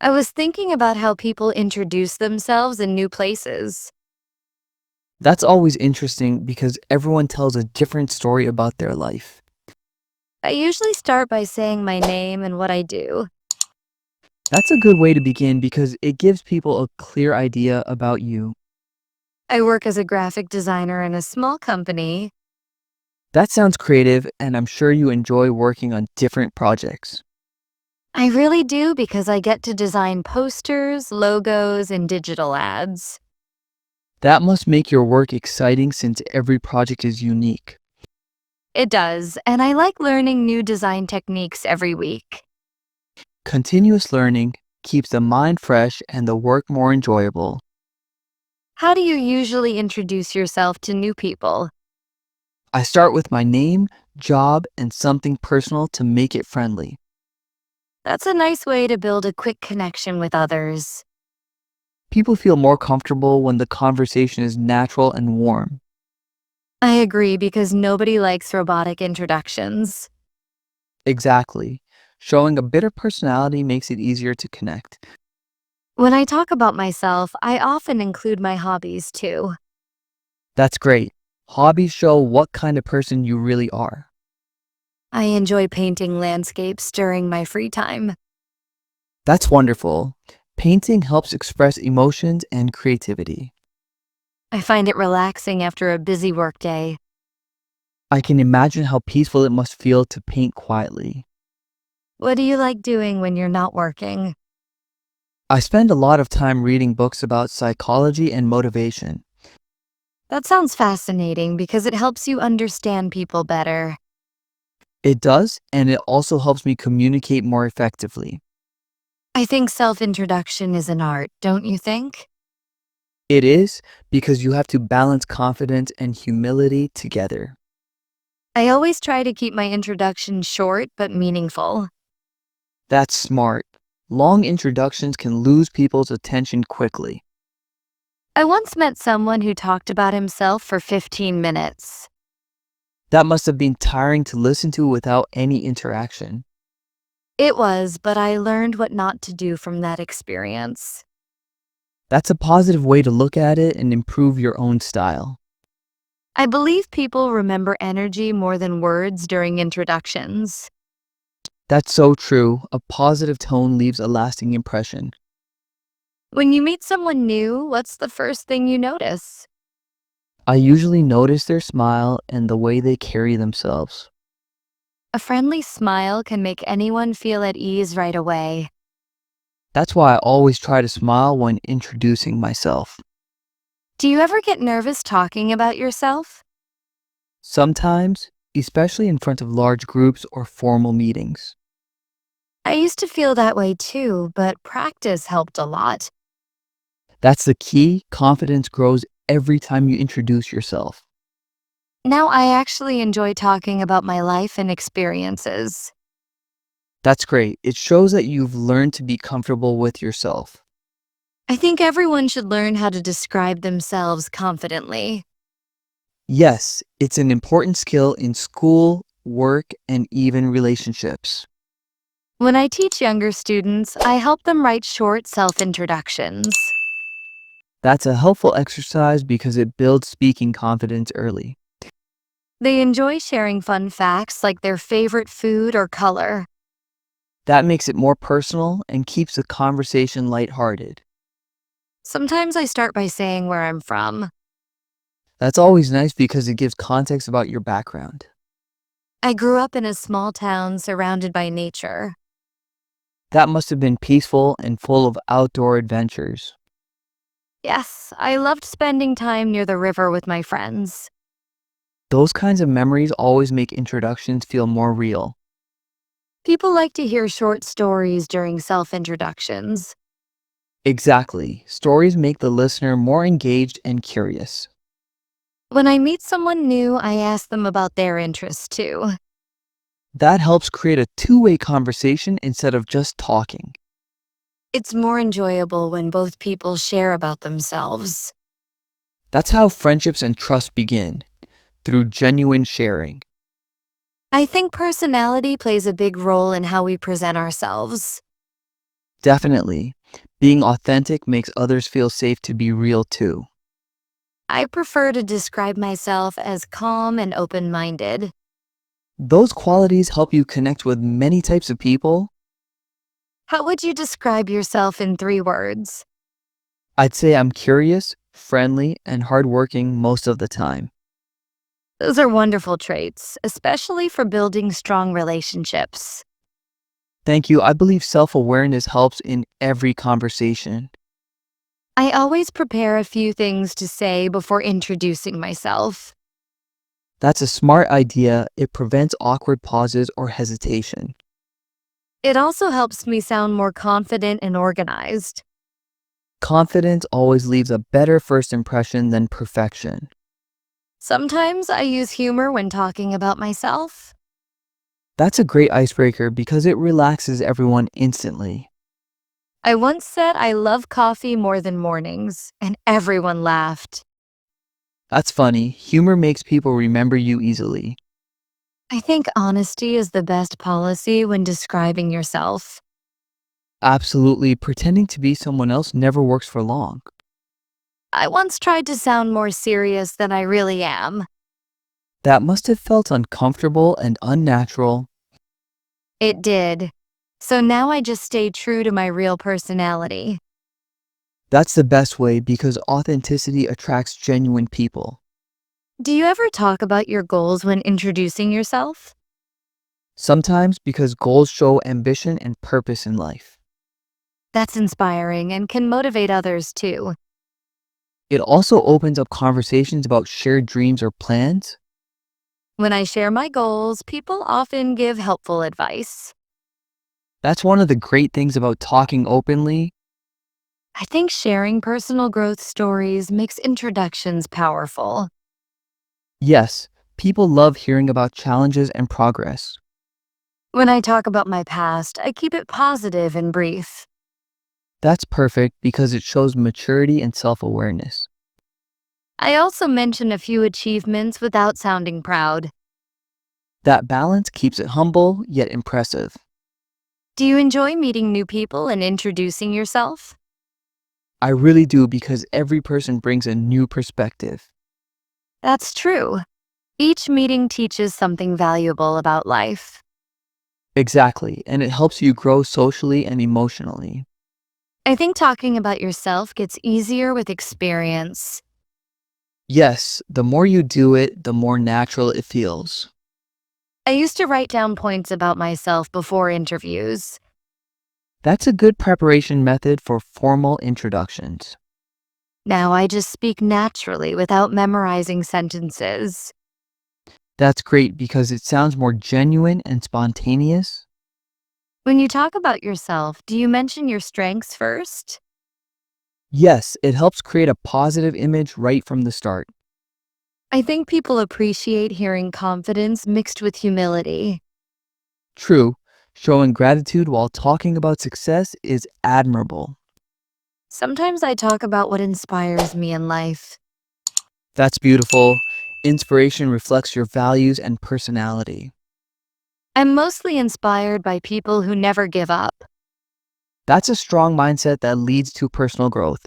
I was thinking about how people introduce themselves in new places. That's always interesting because everyone tells a different story about their life. I usually start by saying my name and what I do. That's a good way to begin because it gives people a clear idea about you. I work as a graphic designer in a small company. That sounds creative, and I'm sure you enjoy working on different projects. I really do because I get to design posters, logos, and digital ads. That must make your work exciting since every project is unique. It does, and I like learning new design techniques every week. Continuous learning keeps the mind fresh and the work more enjoyable. How do you usually introduce yourself to new people? I start with my name, job, and something personal to make it friendly. That's a nice way to build a quick connection with others. People feel more comfortable when the conversation is natural and warm. I agree because nobody likes robotic introductions. Exactly. Showing a bit of personality makes it easier to connect. When I talk about myself, I often include my hobbies too. That's great. Hobbies show what kind of person you really are. I enjoy painting landscapes during my free time. That's wonderful. Painting helps express emotions and creativity. I find it relaxing after a busy workday. I can imagine how peaceful it must feel to paint quietly. What do you like doing when you're not working? I spend a lot of time reading books about psychology and motivation. That sounds fascinating because it helps you understand people better. It does, and it also helps me communicate more effectively. I think self-introduction is an art, don't you think? It is because you have to balance confidence and humility together. I always try to keep my introduction short but meaningful. That's smart. Long introductions can lose people's attention quickly. I once met someone who talked about himself for 15 minutes. That must have been tiring to listen to without any interaction. It was, but I learned what not to do from that experience. That's a positive way to look at it and improve your own style. I believe people remember energy more than words during introductions. That's so true. A positive tone leaves a lasting impression. When you meet someone new, what's the first thing you notice? I usually notice their smile and the way they carry themselves. A friendly smile can make anyone feel at ease right away. That's why I always try to smile when introducing myself. Do you ever get nervous talking about yourself? Sometimes, especially in front of large groups or formal meetings. I used to feel that way too, but practice helped a lot. That's the key. Confidence grows every time you introduce yourself. Now I actually enjoy talking about my life and experiences. That's great. It shows that you've learned to be comfortable with yourself. I think everyone should learn how to describe themselves confidently. Yes, it's an important skill in school, work, and even relationships. When I teach younger students, I help them write short self-introductions. That's a helpful exercise because it builds speaking confidence early. They enjoy sharing fun facts like their favorite food or color. That makes it more personal and keeps the conversation lighthearted. Sometimes I start by saying where I'm from. That's always nice because it gives context about your background. I grew up in a small town surrounded by nature. That must have been peaceful and full of outdoor adventures. Yes, I loved spending time near the river with my friends. Those kinds of memories always make introductions feel more real. People like to hear short stories during self-introductions. Exactly. Stories make the listener more engaged and curious. When I meet someone new, I ask them about their interests too. That helps create a two-way conversation instead of just talking. It's more enjoyable when both people share about themselves. That's how friendships and trust begin, through genuine sharing. I think personality plays a big role in how we present ourselves. Definitely. Being authentic makes others feel safe to be real too. I prefer to describe myself as calm and open minded. Those qualities help you connect with many types of people. How would you describe yourself in 3 words? I'd say I'm curious, friendly, and hardworking most of the time. Those are wonderful traits, especially for building strong relationships. Thank you. I believe self awareness helps in every conversation. I always prepare a few things to say before introducing myself. That's a smart idea. It prevents awkward pauses or hesitation. It also helps me sound more confident and organized. Confidence always leaves a better first impression than perfection. Sometimes I use humor when talking about myself. That's a great icebreaker because it relaxes everyone instantly. I once said I love coffee more than mornings, and everyone laughed. That's funny. Humor makes people remember you easily. I think honesty is the best policy when describing yourself. Absolutely, pretending to be someone else never works for long. I once tried to sound more serious than I really am. That must have felt uncomfortable and unnatural. It did. So now I just stay true to my real personality. That's the best way because authenticity attracts genuine people. Do you ever talk about your goals when introducing yourself? Sometimes because goals show ambition and purpose in life. That's inspiring and can motivate others too. It also opens up conversations about shared dreams or plans. When I share my goals, people often give helpful advice. That's one of the great things about talking openly. I think sharing personal growth stories makes introductions powerful. Yes, people love hearing about challenges and progress. When I talk about my past, I keep it positive and brief. That's perfect because it shows maturity and self awareness. I also mention a few achievements without sounding proud. That balance keeps it humble yet impressive. Do you enjoy meeting new people and introducing yourself? I really do because every person brings a new perspective. That's true. Each meeting teaches something valuable about life. Exactly, and it helps you grow socially and emotionally. I think talking about yourself gets easier with experience. Yes, the more you do it, the more natural it feels. I used to write down points about myself before interviews. That's a good preparation method for formal introductions. Now I just speak naturally without memorizing sentences. That's great because it sounds more genuine and spontaneous. When you talk about yourself, do you mention your strengths first? Yes, it helps create a positive image right from the start. I think people appreciate hearing confidence mixed with humility. True, showing gratitude while talking about success is admirable. Sometimes I talk about what inspires me in life. That's beautiful. Inspiration reflects your values and personality. I'm mostly inspired by people who never give up. That's a strong mindset that leads to personal growth.